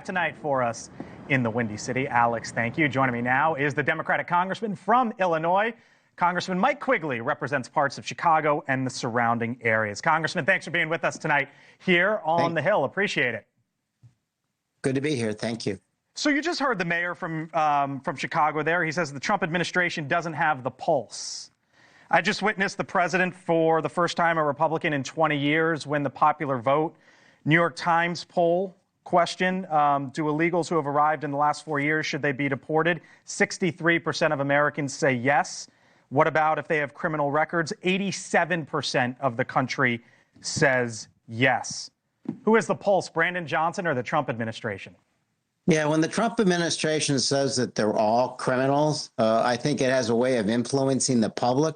Tonight for us in the Windy City. Alex, thank you. Joining me now is the Democratic congressman from Illinois. Congressman Mike Quigley represents parts of Chicago and the surrounding areas. Congressman, thanks for being with us tonight here on the Hill. Appreciate it. Good to be here. Thank you. So you just heard the mayor from Chicago there. He says the Trump administration doesn't have the pulse. I just witnessed the president, for the first time a Republican in 20 years, win the popular vote. New York Times poll question, do illegals who have arrived in the last 4 years, should they be deported? 63% of Americans say yes. What about if they have criminal records? 87% of the country says yes. Who is the pulse, Brandon Johnson or the Trump administration? Yeah, when the Trump administration says that they're all criminals, I think it has a way of influencing the public.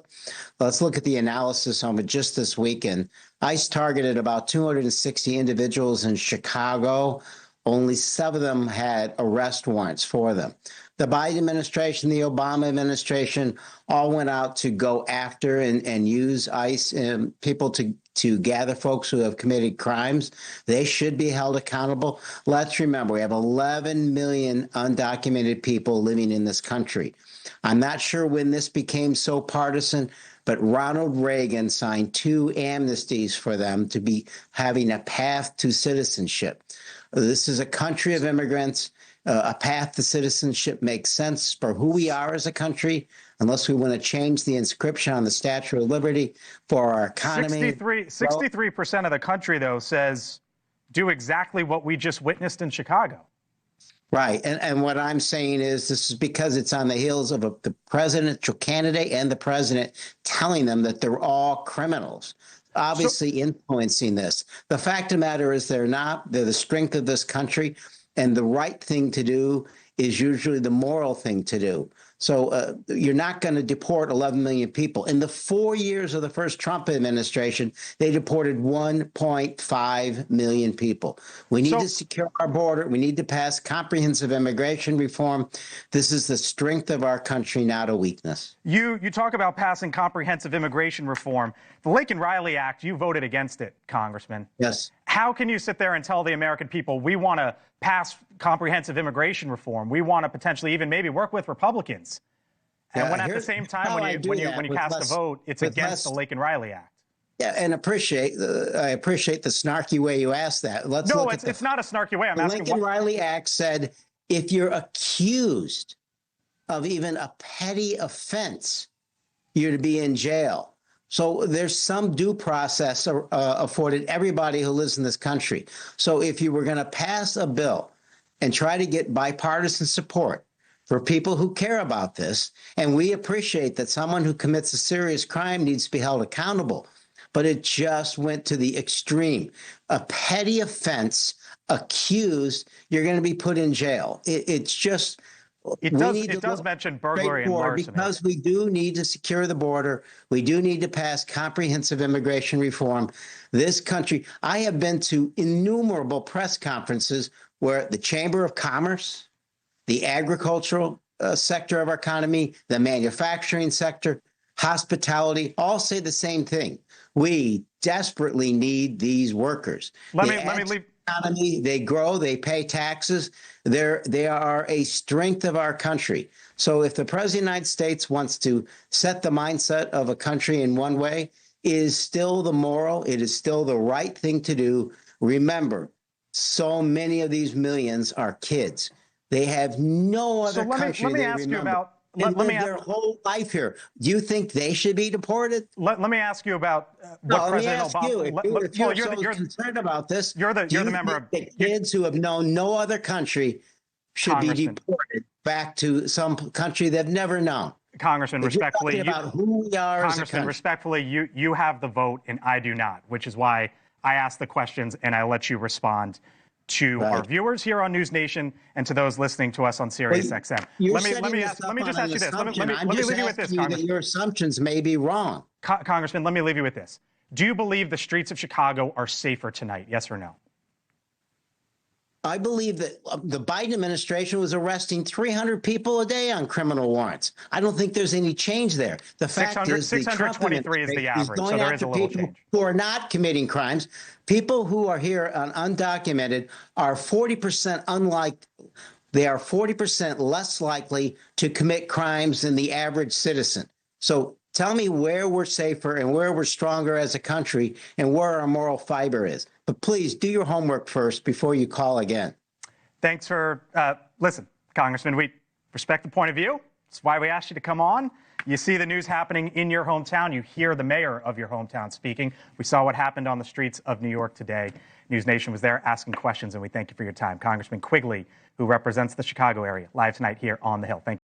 Let's look at the analysis on it just this weekend. ICE targeted about 260 individuals in Chicago. Only 7 of them had arrest warrants for them. The Biden administration, the Obama administration, all went out to go after and use ICE and people to gather folks who have committed crimes. They should be held accountable. Let's remember, we have 11 million undocumented people living in this country. I'm not sure when this became so partisan, but Ronald Reagan signed 2 amnesties for them to be having a path to citizenship. This is a country of immigrants. A path to citizenship makes sense for who we are as a country, unless we want to change the inscription on the Statue of Liberty for our economy. 63% of the country, though, says do exactly what we just witnessed in Chicago. Right. And what I'm saying is this is because it's on the heels of the presidential candidate and the president telling them that they're all criminals, obviously influencing this. The fact of the matter is they're not. They're the strength of this country. And the right thing to do is usually the moral thing to do. So you're not going to deport 11 million people. In the 4 years of the first Trump administration, they deported 1.5 million people. We need to secure our border. We need to pass comprehensive immigration reform. This is the strength of our country, not a weakness. You talk about passing comprehensive immigration reform. The Laken Riley Act, you voted against it, Congressman. Yes. How can you sit there and tell the American people we want to pass comprehensive immigration reform? We want to potentially even maybe work with Republicans. And when at the same time, when you cast a vote, it's against the Laken Riley Act. Yeah, and I appreciate the snarky way you asked that. No, it's not a snarky way. I'm asking. The Laken Riley Act said if you're accused of even a petty offense, you're to be in jail. So there's some due process afforded everybody who lives in this country. So if you were going to pass a bill and try to get bipartisan support for people who care about this, and we appreciate that someone who commits a serious crime needs to be held accountable, but it just went to the extreme. A petty offense accused, you're going to be put in jail. It's just... It does mention burglary and larceny. Because we do need to secure the border. We do need to pass comprehensive immigration reform. This country, I have been to innumerable press conferences where the Chamber of Commerce, the agricultural sector of our economy, the manufacturing sector, hospitality, all say the same thing. We desperately need these workers. Let me leave. Economy, they grow, they pay taxes. They are a strength of our country. So if the President of the United States wants to set the mindset of a country in one way, it is still the moral, it is still the right thing to do. Remember, so many of these millions are kids. They have no other country. Let me ask you about. Let me ask their whole life here. Do you think they should be deported? Let me ask you about what President Obama. If you're concerned about this, you're the member of the kids who have known no other country should be deported back to some country they've never known. Congressman, respectfully, about who we are as a country. Respectfully, you have the vote and I do not, which is why I ask the questions and I let you respond to our viewers here on NewsNation and to those listening to us on Sirius XM. Let me just ask you this. Let me leave you with this, Congressman. Your assumptions may be wrong. Congressman, let me leave you with this. Do you believe the streets of Chicago are safer tonight? Yes or no? I believe that the Biden administration was arresting 300 people a day on criminal warrants. I don't think there's any change there. The fact is the Trump 623 is the administration is average, so going there is after a little people change. who are not committing crimes. People who are here undocumented are 40% they are 40% less likely to commit crimes than the average citizen. So tell me where we're safer and where we're stronger as a country and where our moral fiber is. But please do your homework first before you call again. Thanks for, listen, Congressman, we respect the point of view. That's why we asked you to come on. You see the news happening in your hometown. You hear the mayor of your hometown speaking. We saw what happened on the streets of New York today. NewsNation was there asking questions, and we thank you for your time. Congressman Quigley, who represents the Chicago area, live tonight here on The Hill. Thank you.